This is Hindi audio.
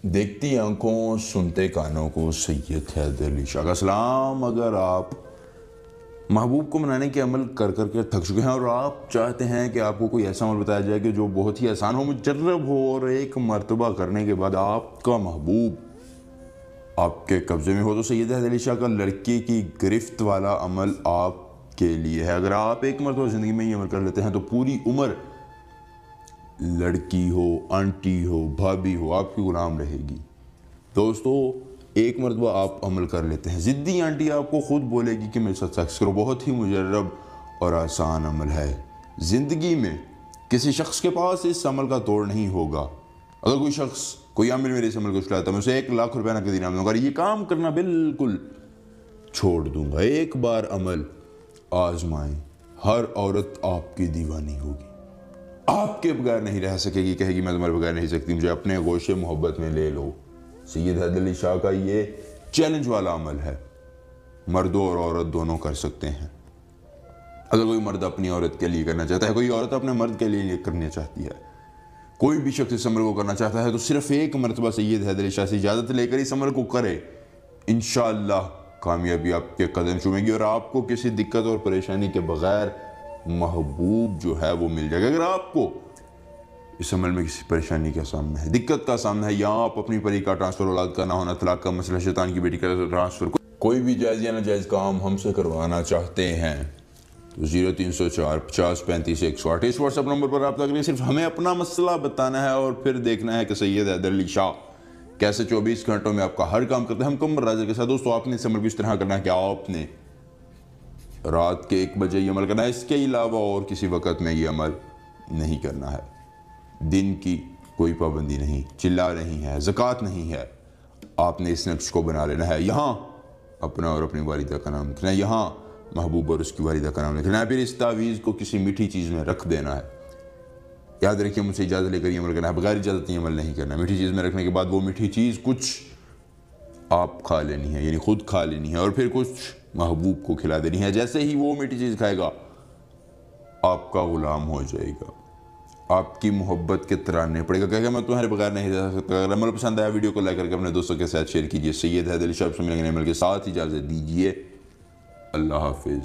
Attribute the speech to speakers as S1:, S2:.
S1: देखती आंखों सुनते कानों को सैयद हैदर अली शाह का सलाम। अगर आप महबूब को मनाने के अमल कर कर के थक चुके हैं और आप चाहते हैं कि आपको कोई ऐसा अमल बताया जाए कि जो बहुत ही आसान हो, मुजर्रब हो और एक मर्तबा करने के बाद आपका महबूब आपके कब्जे में हो, तो सैयद हैदर अली शाह का लड़की की गिरफ्त वाला अमल आपके लिए है। अगर आप एक मर्तबा ज़िंदगी में ये अमल कर लेते हैं तो पूरी उम्र लड़की हो, आंटी हो, भाभी हो, आपकी गुलाम रहेगी। दोस्तों, एक मरतबा आप अमल कर लेते हैं, ज़िद्दी आंटी आपको खुद बोलेगी कि मेरे साथ सेक्स करो। बहुत ही मुजर्रब और आसान अमल है। ज़िंदगी में किसी शख्स के पास इस अमल का तोड़ नहीं होगा। अगर कोई शख्स, कोई आमिर मेरे इस अमल को चलाता है, मैं उसे 1 लाख रुपया नकद इनाम दूंगा, ये काम करना बिल्कुल छोड़ दूंगा। एक बार अमल आजमाएं, हर औरत आपकी दीवानी होगी, आपके बगैर नहीं रह सकेगी, कहेगी मैं तुम्हारे बगैर नहीं सकती, मुझे अपने गोशे मोहब्बत में ले लो। सैयद हैदर अली शाह का ये चैलेंज वाला अमल है, मर्दों और औरत दोनों कर सकते हैं। अगर कोई मर्द अपनी औरत के लिए करना चाहता है, कोई औरत अपने मर्द के लिए करना चाहती है, कोई भी शख्स इस अमल को करना चाहता है, तो सिर्फ एक मरतबा सैयद हैदर अली शाह से इजाज़त लेकर इस अमल को करे। इंशाअल्लाह कामयाबी आपके कदम चूमेगी और आपको किसी दिक्कत और परेशानी के बगैर महबूब जो है वो मिल जाएगा। अगर आपको इस अमल में किसी परेशानी का सामना है, दिक्कत का सामना है, या आप अपनी परी का ट्रांसफ़र, औलाद का ना होना, तलाक का मसला, शैतान की बेटी का ट्रांसफ़र, कोई भी जायज़ या नाजायज़ काम हमसे करवाना चाहते हैं तो 0304 50 35 108 इस व्हाट्सएप नंबर पर रब्ता करिए। सिर्फ हमें अपना मसला बताना है और फिर देखना है कि सैयद हैदर अली शाह कैसे 24 घंटों में आपका हर काम करते हैं, हम कम राजा के साथ। दोस्तों, आपने इस अमल को इस तरह करना है कि आपने रात के 1 बजे ये अमल करना है, इसके अलावा और किसी वक़्त में ये अमल नहीं करना है। दिन की कोई पाबंदी नहीं, चिल्ला नहीं है, ज़कात नहीं है, आपने इस नक्श को बना लेना है। यहाँ अपना और अपनी वालिदा का नाम लिखना है, यहाँ महबूब और उसकी वालिदा का नाम लिखना है, फिर इस तावीज़ को किसी मीठी चीज़ में रख देना है। याद रखिए, मुझसे इजाज़त लेकर ये अमल करना है, बगैर इजाज़त ये अमल नहीं करना है। मीठी चीज़ में रखने के बाद वो मीठी चीज़ कुछ आप खा लेनी है, यानी खुद खा लेनी है और फिर कुछ महबूब को खिला देनी है। जैसे ही वो मीठी चीज़ खाएगा, आपका गुलाम हो जाएगा, आपकी मोहब्बत के तराने पड़ेगा, कहेगा मैं तुम्हारे बगैर नहीं रह सकता। अगर अमल पसंद आया, वीडियो को लाइक करके अपने दोस्तों के साथ शेयर कीजिए। सैयद हैदर अली शाह से मिलेंगे अमल के साथ, इजाज़त दीजिए। अल्लाह हाफिज़।